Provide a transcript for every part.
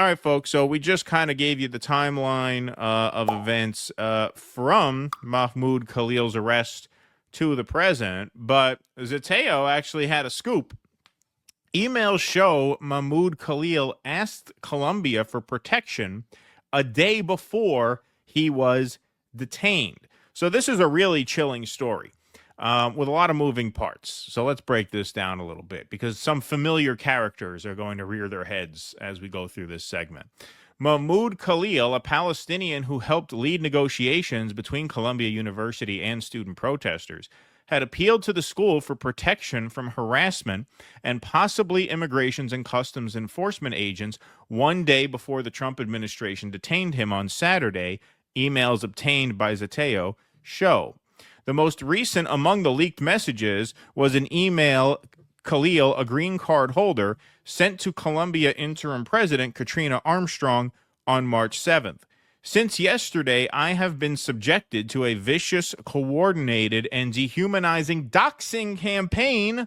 All right, folks. So we just kind of gave you the timeline of events from Mahmoud Khalil's arrest to the present, but Zateo actually had a scoop. Emails show Mahmoud Khalil asked Colombia for protection a day before he was detained. So this is a really chilling story with a lot of moving parts. So let's break this down a little bit because some familiar characters are going to rear their heads as we go through this segment. Mahmoud Khalil, a Palestinian who helped lead negotiations between Columbia University and student protesters, had appealed to the school for protection from harassment and possibly immigrations and customs enforcement agents one day before the Trump administration detained him on Saturday, emails obtained by Zateo show. The most recent among the leaked messages was an email Khalil, a green card holder, sent to Colombia interim president Katrina Armstrong on March 7th. Since yesterday, I have been subjected to a vicious, coordinated, and dehumanizing doxing campaign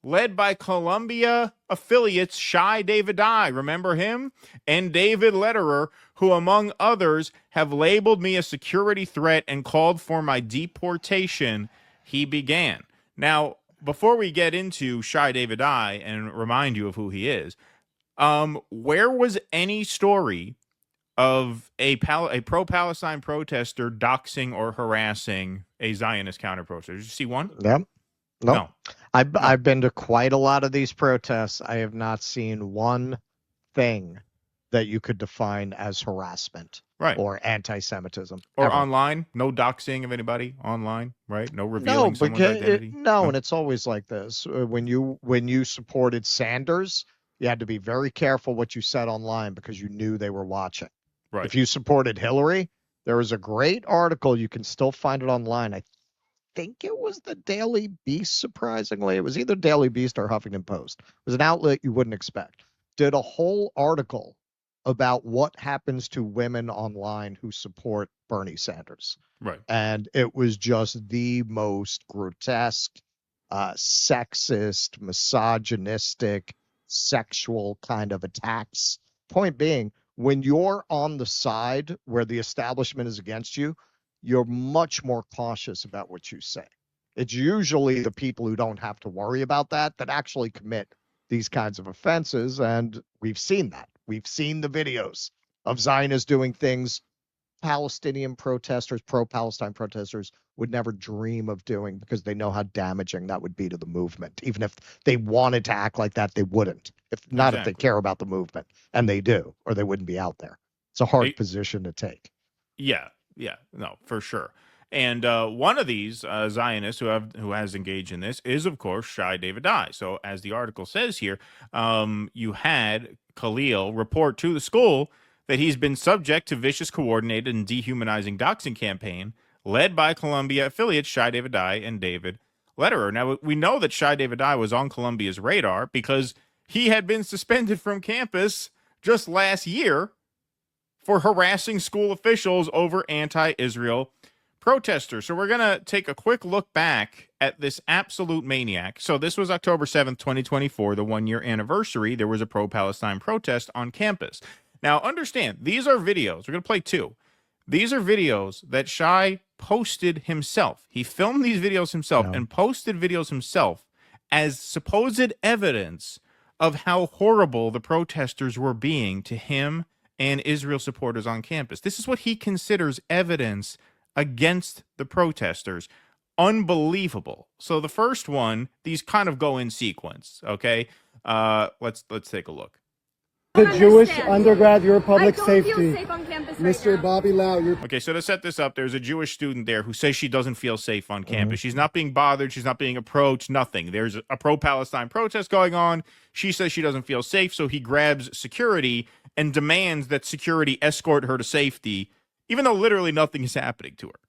led by Columbia affiliates Shai Davidai, remember him? And David Lederer, who, among others, have labeled me a security threat and called for my deportation, he began. Now, before we get into Shai Davidai and remind you of who he is, where was any story of a pro-Palestine protester doxing or harassing a Zionist counter-protester? Did you see one? Yeah. No. I've been to quite a lot of these protests. I have not seen one thing that you could define as harassment or anti-Semitism. Or ever. online? No doxing of anybody online, right? No revealing someone's identity? No, and it's always like this. When you supported Sanders, you had to be very careful what you said online because you knew they were watching. Right. If you supported Hillary, there was a great article. You can still find it online. I think it was the Daily Beast, surprisingly. It was either Daily Beast or Huffington Post. It was an outlet you wouldn't expect. Did a whole article about what happens to women online who support Bernie Sanders. Right. And it was just the most grotesque, sexist, misogynistic, sexual kind of attacks. Point being, when you're on the side where the establishment is against you, you're much more cautious about what you say. It's usually the people who don't have to worry about that actually commit these kinds of offenses, and we've seen that. We've seen the videos of Zionists doing things Palestinian protesters, pro-Palestine protesters would never dream of doing because they know how damaging that would be to the movement. Even if they wanted to act like that, they wouldn't. If they care about the movement, and they do, or they wouldn't be out there. It's a hard position to take. Yeah, no, for sure. And one of these Zionists who has engaged in this is, of course, Shai Davidai. So as the article says here, you had Khalil report to the school that he's been subject to vicious, coordinated, and dehumanizing doxing campaign led by Columbia affiliates Shai Davidai and David Lederer. Now, we know that Shai Davidai was on Columbia's radar because he had been suspended from campus just last year for harassing school officials over anti-Israel protesters. So we're going to take a quick look back at this absolute maniac. So this was October 7th, 2024, the one-year anniversary. There was a pro-Palestine protest on campus. Now, understand, these are videos. We're going to play two. These are videos that Shai posted himself. He filmed these videos himself and posted videos himself as supposed evidence of how horrible the protesters were being to him and Israel supporters on campus. This is what he considers evidence against the protesters. Unbelievable. So the first one, these kind of go in sequence, okay? Let's take a look. The Jewish undergrad, your public safety. Mr. Bobby Lau, Okay, so to set this up, there's a Jewish student there who says she doesn't feel safe on campus. She's not being bothered. She's not being approached. Nothing. There's a pro-Palestine protest going on. She says she doesn't feel safe, so he grabs security and demands that security escort her to safety, even though literally nothing is happening to her.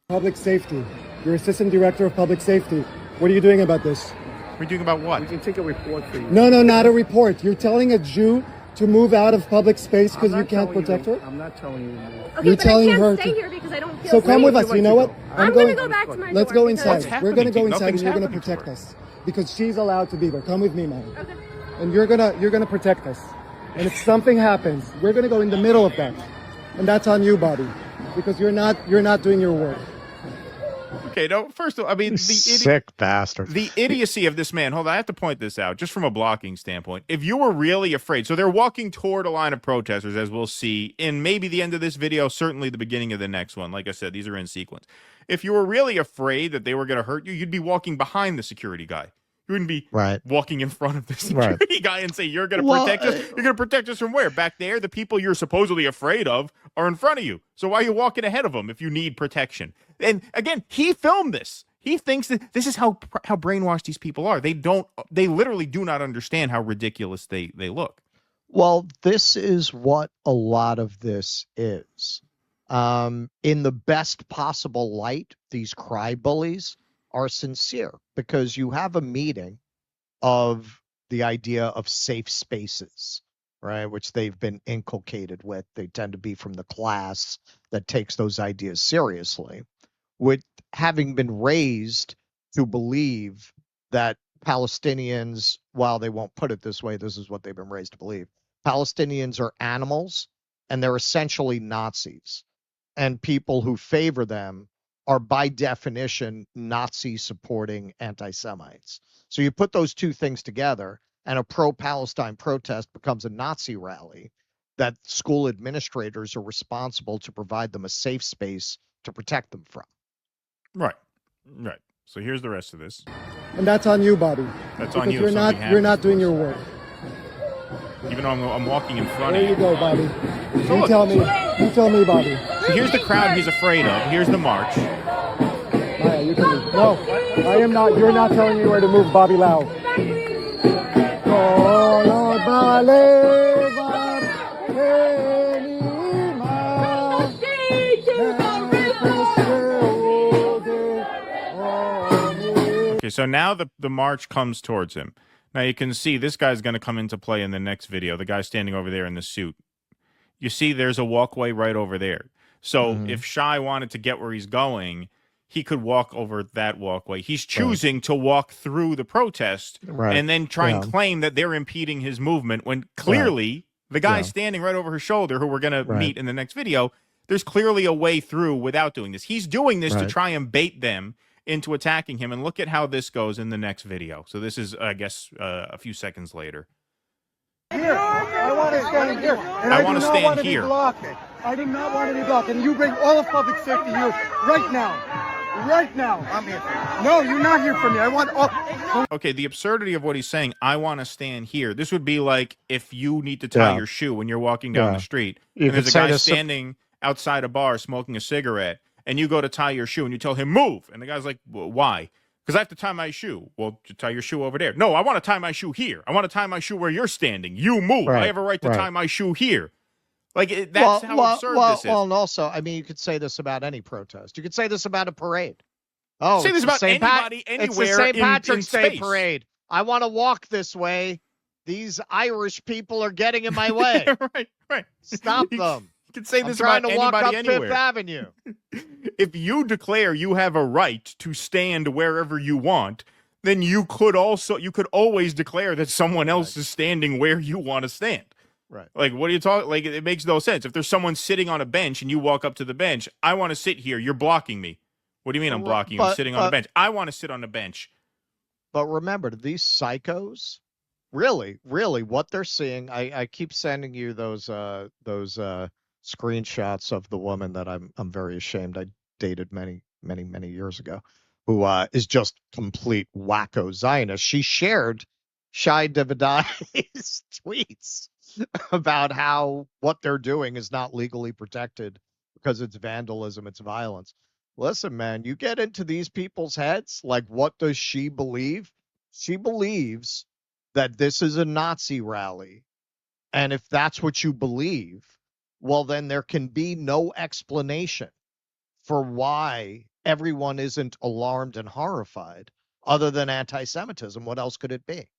Public safety. You're assistant director of public safety. What are you doing about this? We're doing about what? We can take a report for you. No, not a report. You're telling a Jew to move out of public space because you can't protect her? I'm not telling you to move. Okay, You're but telling I can't her stay to... here because I don't feel So safe. come with us. You know what? I'm going to go back to my Let's dorm go inside. because- We're going to go inside and Nothing's you're going to happening to protect her. us because she's allowed to be there. Come with me, man. Okay. And you're gonna protect us. And if something happens, we're going to go in the middle of that. And that's on you, Bobby, because you're not doing your work. Okay, no, first of all, I mean, Sick bastards. the idiocy of this man. Hold on, I have to point this out, just from a blocking standpoint. If you were really afraid, so they're walking toward a line of protesters, as we'll see in maybe the end of this video, certainly the beginning of the next one. Like I said, these are in sequence. If you were really afraid that they were going to hurt you, you'd be walking behind the security guy. You wouldn't be walking in front of the security guy and say, you're going to protect us. You're going to protect us from where? Back there? The people you're supposedly afraid of are in front of you. So why are you walking ahead of them if you need protection? And again, he filmed this. He thinks that this is how brainwashed these people are. They literally do not understand how ridiculous they look. Well, this is what a lot of this is. In the best possible light, these cry bullies are sincere because you have a meeting of the idea of safe spaces, right? Which they've been inculcated with. They tend to be from the class that takes those ideas seriously, with having been raised to believe that Palestinians, while they won't put it this way, this is what they've been raised to believe. Palestinians are animals and they're essentially Nazis. And people who favor them are by definition Nazi supporting anti-Semites. So you put those two things together and a pro-Palestine protest becomes a Nazi rally that school administrators are responsible to provide them a safe space to protect them from. Right. So here's the rest of this. And that's on you, Bobby. That's on you. You're not doing your work. Even though I'm walking in front of you. There you go, Bobby. So you tell me, Bobby. So here's the crowd he's afraid of. Here's the march. Right, you can leave. No, I am not. You're not telling me where to move, Bobby Lau. Okay, so now the march comes towards him. Now you can see this guy's going to come into play in the next video. The guy standing over there in the suit. You see there's a walkway right over there. So if Shai wanted to get where he's going, he could walk over that walkway. He's choosing to walk through the protest and then try and claim that they're impeding his movement when clearly the guy standing right over her shoulder, who we're going to meet in the next video, there's clearly a way through without doing this. He's doing this to try and bait them into attacking him. And look at how this goes in the next video. So this is, I guess, a few seconds later. Here, I want to stand here. And I want to stand here. I do not want to be blocked. And you bring all of public safety here right now. Right now. I'm here. No, you're not here for me. I want all. Okay, the absurdity of what he's saying, I want to stand here. This would be like if you need to tie your shoe when you're walking down the street. And there's a guy standing outside a bar smoking a cigarette. And you go to tie your shoe and you tell him, move. And the guy's like, well, why? Because I have to tie my shoe. Well, to tie your shoe over there. No, I want to tie my shoe here. I want to tie my shoe where you're standing. You move. I have a right to tie my shoe here. Like, that's how absurd this is. Well, and also, I mean, you could say this about any protest. You could say this about a parade. Oh, say this about anybody, anywhere. It's the St. Patrick's Day space. Parade. I want to walk this way. These Irish people are getting in my way. Right. Stop them. You can say this I'm about trying to walk anybody up anywhere. Fifth Avenue. If you declare you have a right to stand wherever you want, then you could always declare that someone else is standing where you want to stand. Right. Like, what are you talking? Like, it makes no sense. If there's someone sitting on a bench and you walk up to the bench, I want to sit here. You're blocking me. What do you mean I'm blocking you? I'm sitting on the bench. I want to sit on the bench. But remember, these psychos, really, what they're seeing, I keep sending you those screenshots of the woman that I'm very ashamed I dated many years ago, who is just complete wacko Zionist. She shared Shai Davidai's tweets about how what they're doing is not legally protected because it's vandalism, it's violence. Listen, man, you get into these people's heads, like, what does she believe? She believes that this is a Nazi rally. And if that's what you believe, well, then there can be no explanation for why everyone isn't alarmed and horrified other than anti-Semitism. What else could it be?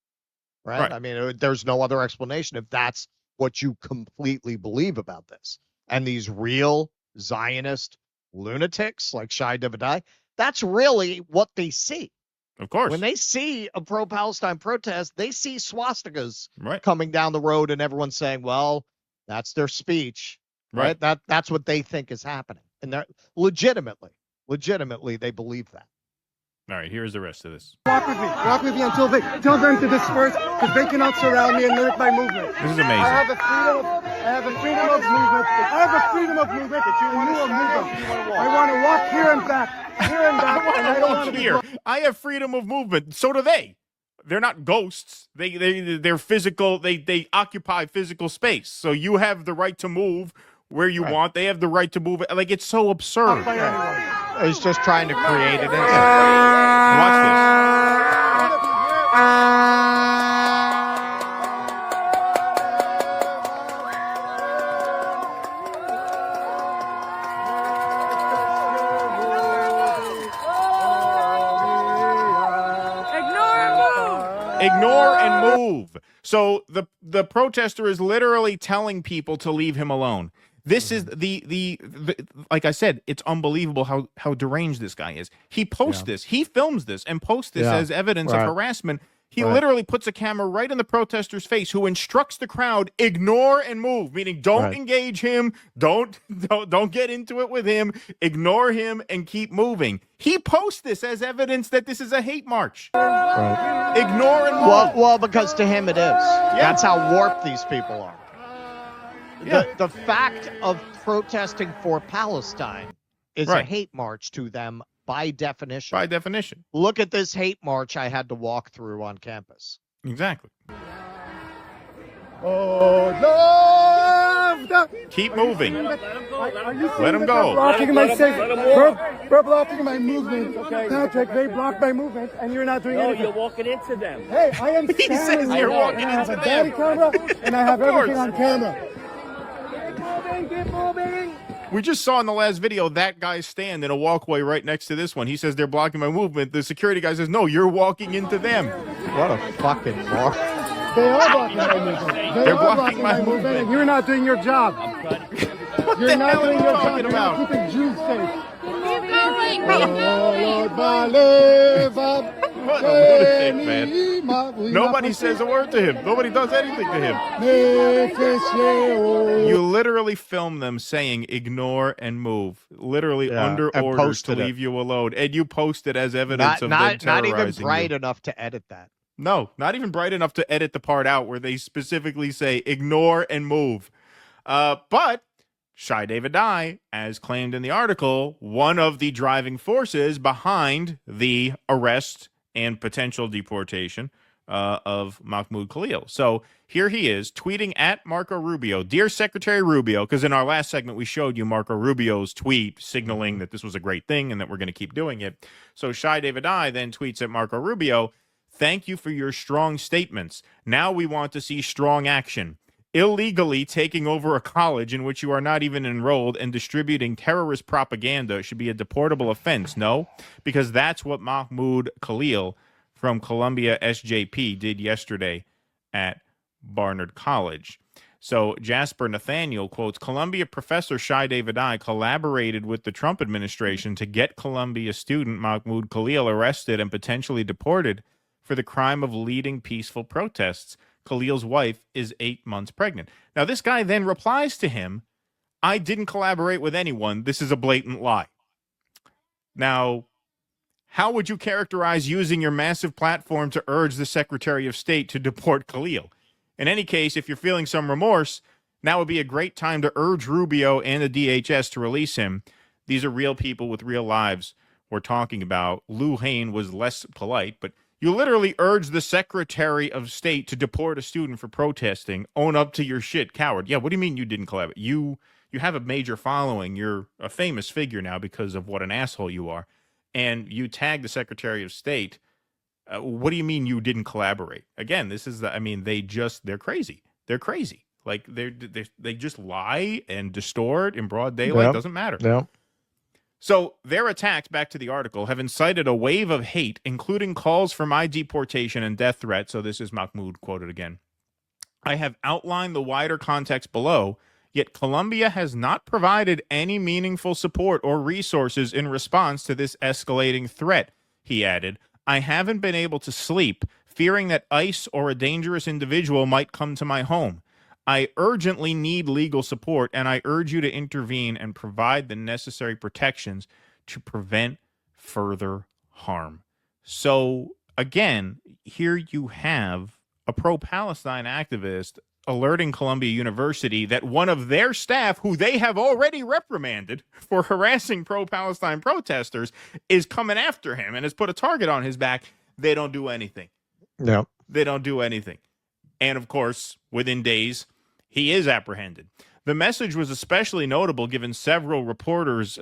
Right? I mean, there's no other explanation if that's what you completely believe about this. And these real Zionist lunatics like Shai Davidai, that's really what they see. Of course. When they see a pro-Palestine protest, they see swastikas Right. coming down the road, and everyone's saying, "Well, that's their speech." Right? That's what they think is happening, and they're legitimately, they believe that. All right, here's the rest of this. Walk with me until they tell them to disperse, because they cannot surround me and limit my movement. This is amazing. I have a freedom of movement. That you want to move. I want to walk here and back, and I don't want to be here. I have freedom of movement. So do they. They're not ghosts. They're physical. They occupy physical space. So you have the right to move where you want. They have the right to move. Like, it's so absurd. He's just trying to create an incident. Watch this. Ignore and move. So the protester is literally telling people to leave him alone. This is the like I said, it's unbelievable how deranged this guy is. He posts this, he films this and posts this as evidence of harassment. He literally puts a camera right in the protester's face, who instructs the crowd, ignore and move, meaning don't engage him, don't get into it with him, ignore him and keep moving. He posts this as evidence that this is a hate march. Ignore and move. Well, because to him it is. That's how warped these people are. The fact of protesting for Palestine is a hate march to them by definition. By definition. Look at this hate march I had to walk through on campus. Exactly. Oh, love. Keep moving. Let him go. Blocking my Bro, blocking my movement. Okay. Patrick, they block my movement, and you're not doing anything. You're walking into them. Hey, I am He says you're walking I have into a daddy them. camera, and I have everything on camera. Keep moving. We just saw in the last video that guy stand in a walkway right next to this one. He says they're blocking my movement. The security guy says, no, you're walking into them. What a fucking mark. They are blocking my movement. They're blocking my movement. And you're not doing your job. What You're the not hell are doing you your job. talking You're about? not keeping Jews safe. Keep Lord, my live up. What a lunatic, man. Nobody says a word to him. Nobody does anything to him. You literally film them saying ignore and move. Literally under and orders to posted it. leave you alone. And you posted as evidence of them Not terrorizing even bright you. enough to edit that. No, not even bright enough to edit the part out where they specifically say ignore and move. But Shai Davidai, as claimed in the article, one of the driving forces behind the arrest and potential deportation of Mahmoud Khalil. So here he is tweeting at Marco Rubio, Dear Secretary Rubio, because in our last segment we showed you Marco Rubio's tweet signaling that this was a great thing and that we're going to keep doing it. So Shai Davidai then tweets at Marco Rubio, thank you for your strong statements. Now we want to see strong action. Illegally taking over a college in which you are not even enrolled and distributing terrorist propaganda should be a deportable offense, no? Because that's what Mahmoud Khalil from Columbia SJP did yesterday at Barnard College. So Jasper Nathaniel quotes, Columbia professor Shai Davidai collaborated with the Trump administration to get Columbia student Mahmoud Khalil arrested and potentially deported for the crime of leading peaceful protests. Khalil's wife is 8 months pregnant. Now, this guy then replies to him, I didn't collaborate with anyone. This is a blatant lie. Now, how would you characterize using your massive platform to urge the Secretary of State to deport Khalil? In any case, if you're feeling some remorse, now would be a great time to urge Rubio and the DHS to release him. These are real people with real lives we're talking about. Lou Hain was less polite, but you literally urge the Secretary of State to deport a student for protesting. Own up to your shit, coward. Yeah, what do you mean you didn't collaborate? You have a major following. You're a famous figure now because of what an asshole you are. And you tag the Secretary of State. What do you mean you didn't collaborate? Again, this is they're crazy. They're crazy. Like they just lie and distort in broad daylight. Yep. Doesn't matter. Yeah. So their attacks, back to the article, have incited a wave of hate, including calls for my deportation and death threats. So this is Mahmoud quoted again. I have outlined the wider context below, yet Columbia has not provided any meaningful support or resources in response to this escalating threat, he added. I haven't been able to sleep, fearing that ICE or a dangerous individual might come to my home. I urgently need legal support, and I urge you to intervene and provide the necessary protections to prevent further harm. So, again, here you have a pro Palestine activist alerting Columbia University that one of their staff, who they have already reprimanded for harassing pro Palestine protesters, is coming after him and has put a target on his back. They don't do anything. No. They don't do anything. And of course, within days, he is apprehended. The message was especially notable given several reports,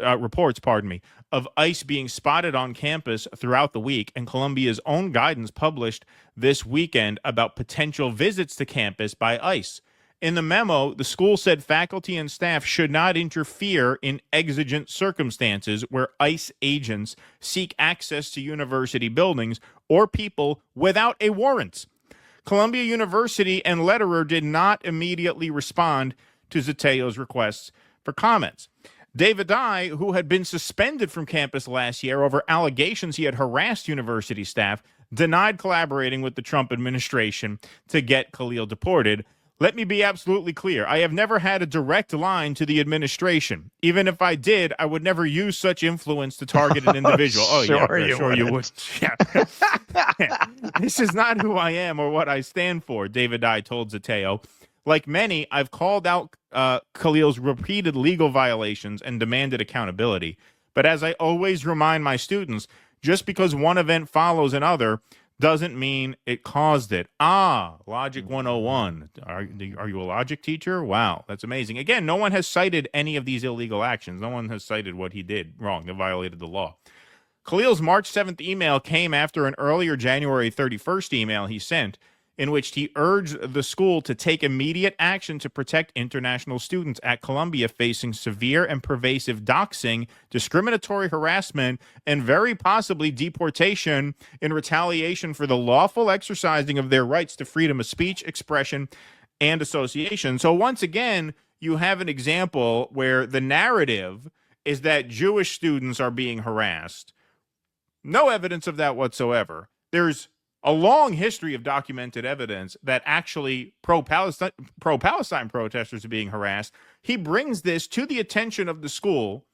of ICE being spotted on campus throughout the week, and Columbia's own guidance published this weekend about potential visits to campus by ICE. In the memo, the school said faculty and staff should not interfere in exigent circumstances where ICE agents seek access to university buildings or people without a warrant. Columbia University and letterer did not immediately respond to Zetayo's requests for comments. Davidai, who had been suspended from campus last year over allegations he had harassed university staff, denied collaborating with the Trump administration to get Khalil deported. Let me be absolutely clear. I have never had a direct line to the administration. Even if I did, I would never use such influence to target an individual. Sure You would. Yeah. This is not who I am or what I stand for, Davidai told Zetayo. Like many, I've called out Khalil's repeated legal violations and demanded accountability. But as I always remind my students, just because one event follows another doesn't mean it caused it. Logic 101. Are you a logic teacher? Wow, that's amazing. Again, no one has cited any of these illegal actions. No one has cited what he did wrong that violated the law. Khalil's March 7th email came after an earlier January 31st email he sent, in which he urged the school to take immediate action to protect international students at Columbia facing severe and pervasive doxing, discriminatory harassment, and very possibly deportation in retaliation for the lawful exercising of their rights to freedom of speech, expression, and association. So once again, you have an example where the narrative is that Jewish students are being harassed. No evidence of that whatsoever. There's a long history of documented evidence that actually pro-Palestine protesters are being harassed. He brings this to the attention of the school,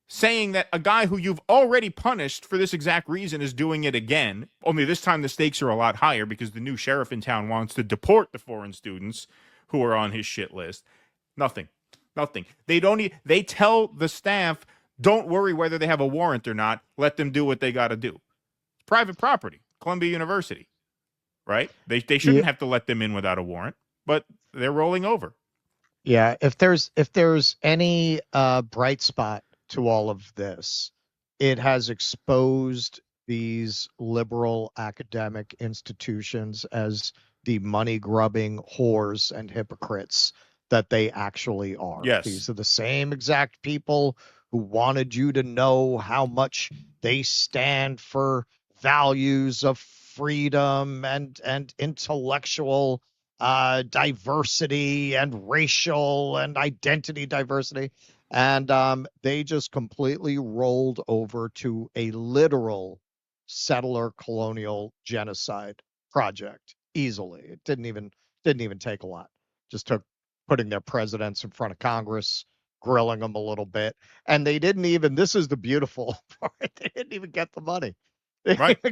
saying that a guy who you've already punished for this exact reason is doing it again. Only this time the stakes are a lot higher because the new sheriff in town wants to deport the foreign students who are on his shit list. Nothing. They tell the staff, don't worry whether they have a warrant or not. Let them do what they got to do. It's private property. Columbia University, right? They shouldn't have to let them in without a warrant, but they're rolling over. Yeah, if there's any bright spot to all of this, it has exposed these liberal academic institutions as the money-grubbing whores and hypocrites that they actually are. Yes. These are the same exact people who wanted you to know how much they stand for values of freedom and intellectual diversity and racial and identity diversity. And they just completely rolled over to a literal settler colonial genocide project easily. It didn't even take a lot. Just took putting their presidents in front of Congress, grilling them a little bit. And they didn't even, this is the beautiful part, they didn't even get the money. Right. They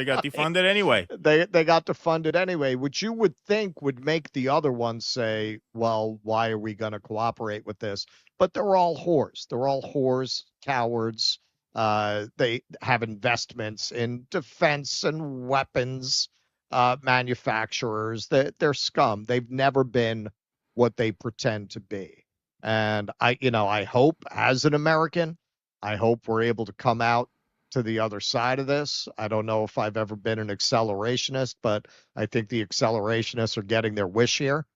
got defunded anyway. They got defunded anyway, which you would think would make the other ones say, well, why are we going to cooperate with this? But they're all whores. They're all whores, cowards. They have investments in defense and weapons manufacturers. They're scum. They've never been what they pretend to be. And I hope as an American, I hope we're able to come out to the other side of this. I don't know if I've ever been an accelerationist, but I think the accelerationists are getting their wish here.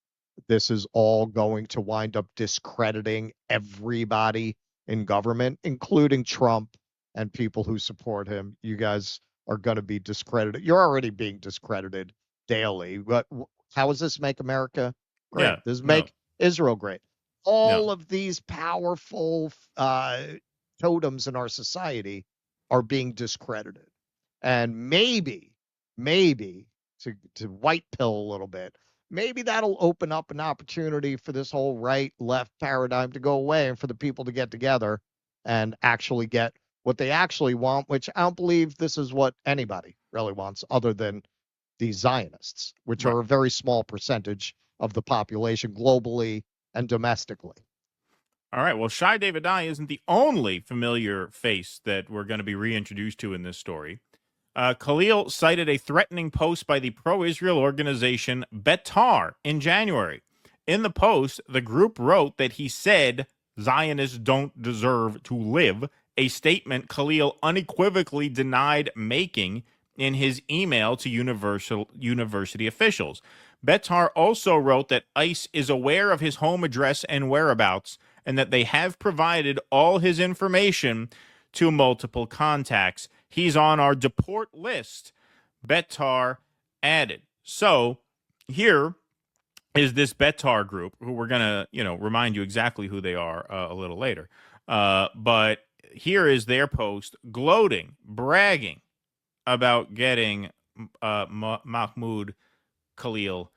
This is all going to wind up discrediting everybody in government, including Trump and people who support him. You guys are going to be discredited. You're already being discredited daily. But how does this make America great? Yeah, Does it make Israel great? All of these powerful totems in our society are being discredited. And maybe to white pill a little bit, maybe that'll open up an opportunity for this whole right-left paradigm to go away and for the people to get together and actually get what they actually want, which I don't believe this is what anybody really wants other than these Zionists, which are a very small percentage of the population globally and domestically. All right. Well, Shai Davidai isn't the only familiar face that we're going to be reintroduced to in this story. Khalil cited a threatening post by the pro-Israel organization Betar in January. In the post, the group wrote that he said Zionists don't deserve to live, a statement Khalil unequivocally denied making in his email to university officials. Betar also wrote that ICE is aware of his home address and whereabouts and that they have provided all his information to multiple contacts. He's on our deport list, Betar added. So here is this Betar group, who we're going to, remind you exactly who they are a little later. But here is their post gloating, bragging about getting Mahmoud Khalil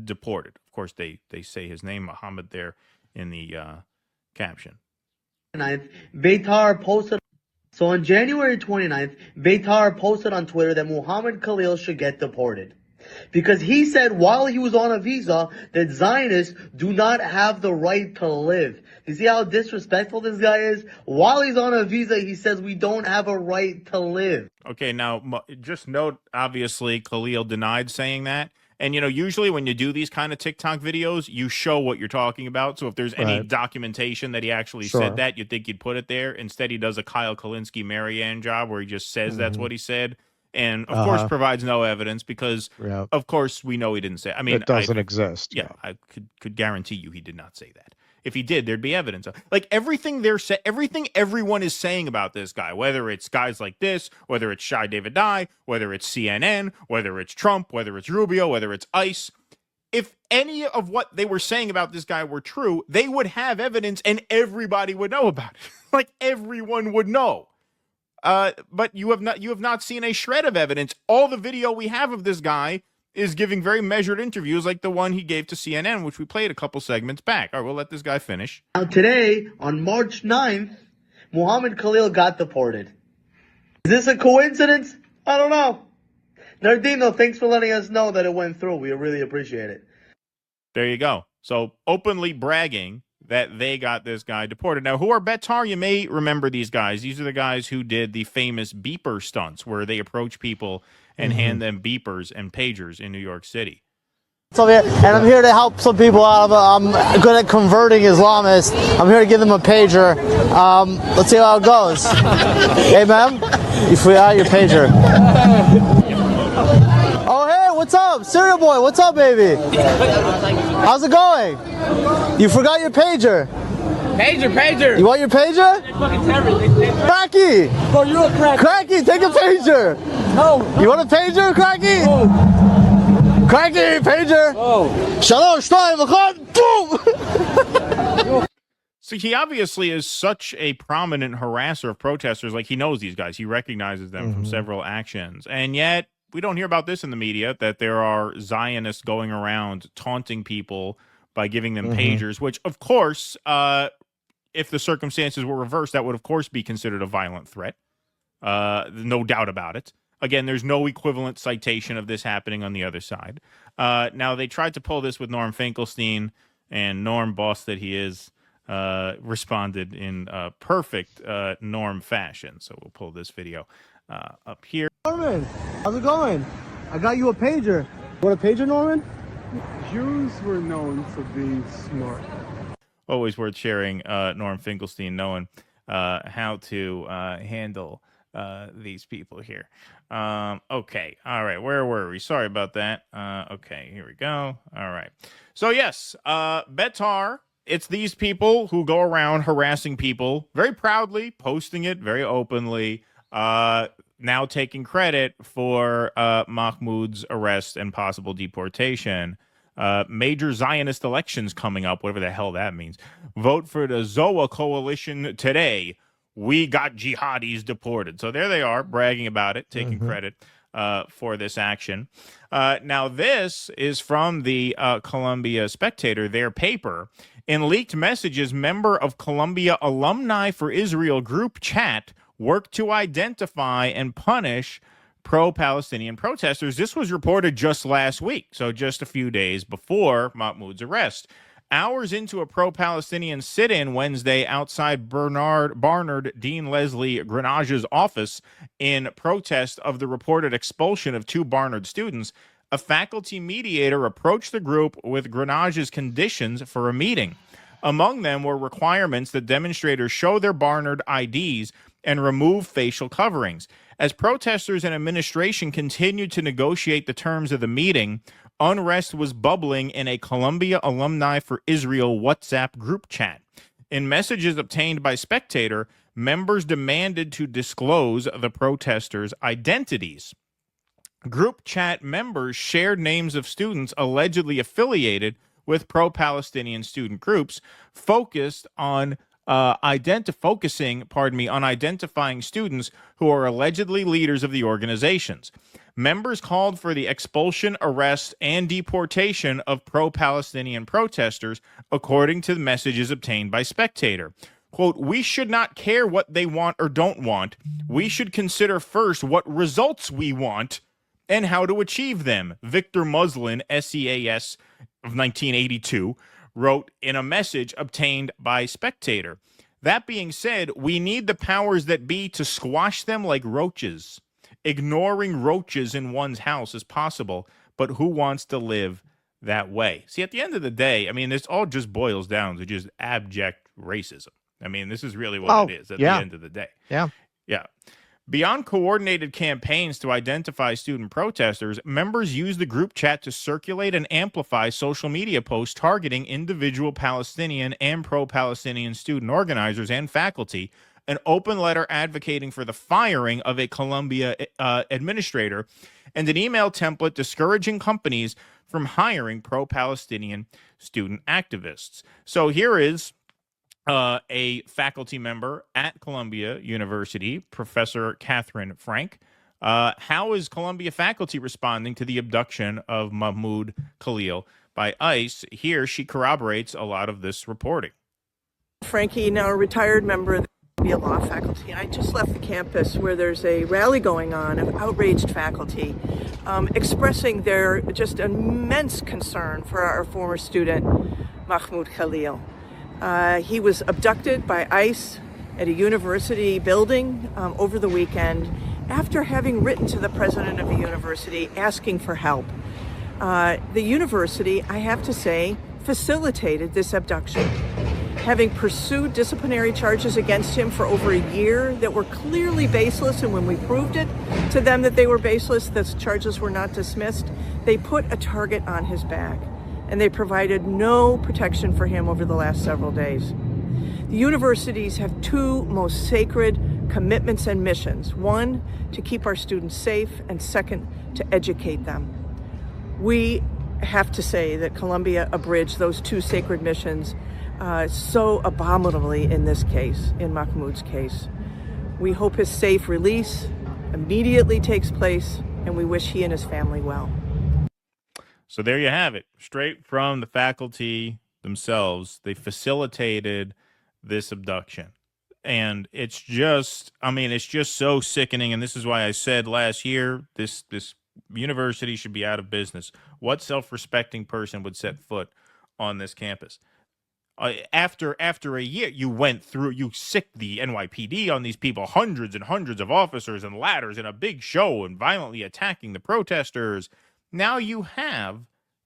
deported. Of course, they say his name, Muhammad, there in the caption. Betar posted. So on January 29th, Betar posted on Twitter that Muhammad Khalil should get deported. Because he said while he was on a visa that Zionists do not have the right to live. You see how disrespectful this guy is? While he's on a visa, he says we don't have a right to live. Okay, now just note, obviously, Khalil denied saying that. And, usually when you do these kind of TikTok videos, you show what you're talking about. So if there's any documentation that he actually said that, you'd think he'd put it there. Instead, he does a Kyle Kalinske Marianne job where he just says that's what he said. And, of course, provides no evidence because, of course, we know he didn't say it. I mean, it doesn't exist. Yeah, I could guarantee you he did not say that. If he did, there'd be evidence. Like everything everything everyone is saying about this guy, whether it's guys like this, whether it's Shai Davidai, whether it's CNN, whether it's Trump, whether it's Rubio, whether it's ICE, if any of what they were saying about this guy were true, they would have evidence and everybody would know about it. Like everyone would know. But you have not seen a shred of evidence. All the video we have of this guy is giving very measured interviews like the one he gave to CNN, which we played a couple segments back. All right, we'll let this guy finish. Now today, on March 9th, Muhammad Khalil got deported. Is this a coincidence? I don't know. Nardino, thanks for letting us know that it went through. We really appreciate it. There you go. So openly bragging that they got this guy deported. Now, who are Betar? You may remember these guys. These are the guys who did the famous beeper stunts where they approach people and hand them beepers and pagers in New York City. And I'm here to help some people out. I'm good at converting Islamists. I'm here to give them a pager. Let's see how it goes. Hey, ma'am, you forgot your pager. Oh, hey, what's up? Cereal boy, what's up, baby? How's it going? You forgot your pager. Pager. You want your pager? Cracky. Bro, you're a crack. Cracky, take a pager. No. You want a pager, Cracky? Oh. Cracky, pager. Oh. Shalom, boom. So he obviously is such a prominent harasser of protesters. Like he knows these guys. He recognizes them from several actions. And yet we don't hear about this in the media, that there are Zionists going around taunting people by giving them pagers, which, of course, if the circumstances were reversed, that would, of course, be considered a violent threat. No doubt about it. Again, there's no equivalent citation of this happening on the other side. Now, they tried to pull this with Norm Finkelstein, and Norm, boss that he is, responded in perfect Norm fashion. So we'll pull this video up here. Norman, how's it going? I got you a pager. You want a pager, Norman? Jews were known for being smart. Always worth sharing, Norm Finkelstein knowing how to handle these people here. Okay. All right. Where were we? Sorry about that. Okay. Here we go. All right. So, yes, Betar, it's these people who go around harassing people very proudly, posting it very openly, now taking credit for Mahmoud's arrest and possible deportation. Major Zionist elections coming up, whatever the hell that means. Vote for the ZOA coalition today. we got jihadis deported. So there they are, bragging about it, taking credit for this action. Now, this is from the Columbia Spectator, their paper. In leaked messages, member of Columbia Alumni for Israel group chat worked to identify and punish pro-Palestinian protesters. This was reported just last week, so just a few days before Mahmoud's arrest. Hours into a pro-Palestinian sit-in Wednesday outside Barnard Dean Leslie Grenage's office in protest of the reported expulsion of 2 Barnard students, a faculty mediator approached the group with Grenage's conditions for a meeting. Among them were requirements that demonstrators show their Barnard IDs and remove facial coverings. As protesters and administration continued to negotiate the terms of the meeting, unrest was bubbling in a Columbia Alumni for Israel WhatsApp group chat. In messages obtained by Spectator, members demanded to disclose the protesters' identities. Group chat members shared names of students allegedly affiliated with pro-Palestinian student groups, focusing on identifying students who are allegedly leaders of the organizations. Members called for the expulsion, arrest, and deportation of pro-Palestinian protesters, according to the messages obtained by Spectator. Quote, we should not care what they want or don't want. We should consider first what results we want and how to achieve them. Victor Muslin, SEAS of 1982, wrote in a message obtained by Spectator. That being said, we need the powers that be to squash them like roaches. Ignoring roaches in one's house is possible, but who wants to live that way? See, at the end of the day, I mean, this all just boils down to just abject racism. I mean, this is really what it is at the end of the day. Yeah. Beyond coordinated campaigns to identify student protesters, members used the group chat to circulate and amplify social media posts targeting individual Palestinian and pro-Palestinian student organizers and faculty, an open letter advocating for the firing of a Columbia administrator, and an email template discouraging companies from hiring pro-Palestinian student activists. So here is a faculty member at Columbia University, Professor Catherine Frank. How is Columbia faculty responding to the abduction of Mahmoud Khalil by ICE? Here, she corroborates a lot of this reporting. Frankie, now a retired member of the Columbia Law faculty. I just left the campus where there's a rally going on of outraged faculty expressing their just immense concern for our former student, Mahmoud Khalil. He was abducted by ICE at a university building over the weekend after having written to the president of the university asking for help. The university, I have to say, facilitated this abduction, having pursued disciplinary charges against him for over a year that were clearly baseless, and when we proved it to them that they were baseless, the charges were not dismissed, they put a target on his back. And they provided no protection for him over the last several days. The universities have 2 most sacred commitments and missions. 1, to keep our students safe, and 2nd, to educate them. We have to say that Columbia abridged those 2 sacred missions so abominably in this case, in Mahmoud's case. We hope his safe release immediately takes place, and we wish he and his family well. So there you have it, straight from the faculty themselves. They facilitated this abduction. And it's just, I mean, it's just so sickening. And this is why I said last year, this university should be out of business. What self-respecting person would set foot on this campus? After a year, you sicked the NYPD on these people, hundreds and hundreds of officers and ladders in a big show and violently attacking the protesters. Now you have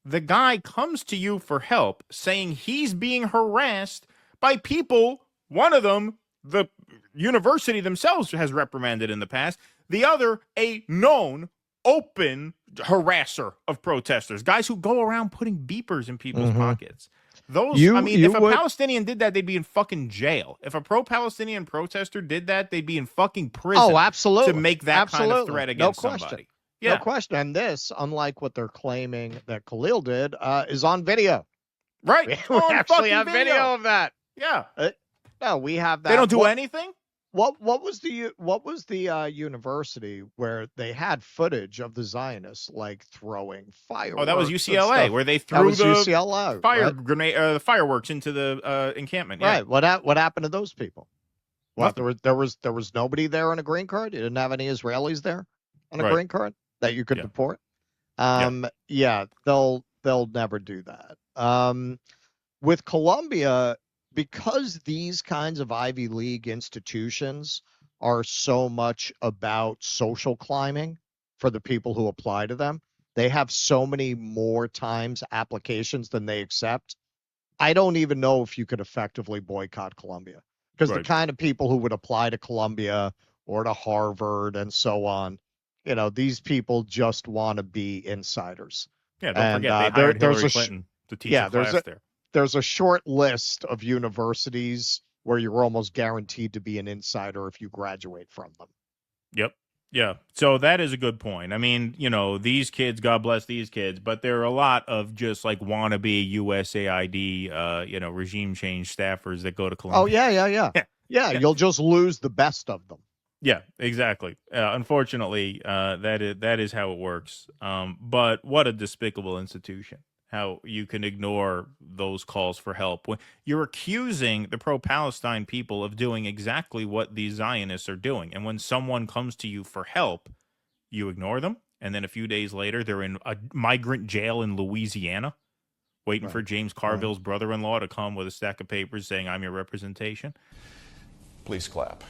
the guy comes to you for help saying he's being harassed by people. One of them, the university themselves has reprimanded in the past. The other, a known open harasser of protesters, guys who go around putting beepers in people's pockets. If a Palestinian did that, they'd be in fucking jail. If a pro-Palestinian protester did that, they'd be in fucking prison. Oh, absolutely. To make that kind of threat against somebody. Yeah. No question. And this, unlike what they're claiming that Khalil did, is on video. Right. We actually have video of that. Yeah. No, we have that. They don't do anything? What was the university where they had footage of the Zionists like throwing fireworks? Oh, that was and UCLA, stuff? where they That threw was the UCLA, fire right? grenade, fireworks into the encampment. Yeah. Right. What happened to those people? What, Nothing. there was nobody there on a green card? You didn't have any Israelis there on a Right. green card that you could Yeah. deport? Yeah. Yeah, they'll never do that. With Colombia, because these kinds of Ivy League institutions are so much about social climbing for the people who apply to them, they have so many more times applications than they accept. I don't even know if you could effectively boycott Columbia, because the Right. kind of people who would apply to Columbia or to Harvard and so on, these people just want to be insiders. Yeah. Don't And forget they hired there's Hillary a Clinton to teach yeah, a class there. there's a short list of universities where you're almost guaranteed to be an insider if you graduate from them. Yep. Yeah. So that is a good point. I mean, these kids, God bless these kids, but there are a lot of just like wannabe USAID, regime change staffers that go to Columbia. Oh, yeah. Yeah, you'll just lose the best of them. Yeah, exactly. Unfortunately, that is how it works. But what a despicable institution. How you can ignore those calls for help when you're accusing the pro-Palestine people of doing exactly what these Zionists are doing. And when someone comes to you for help, you ignore them. And then a few days later, they're in a migrant jail in Louisiana, waiting for James Carville's brother-in-law to come with a stack of papers saying, "I'm your representation." Please clap.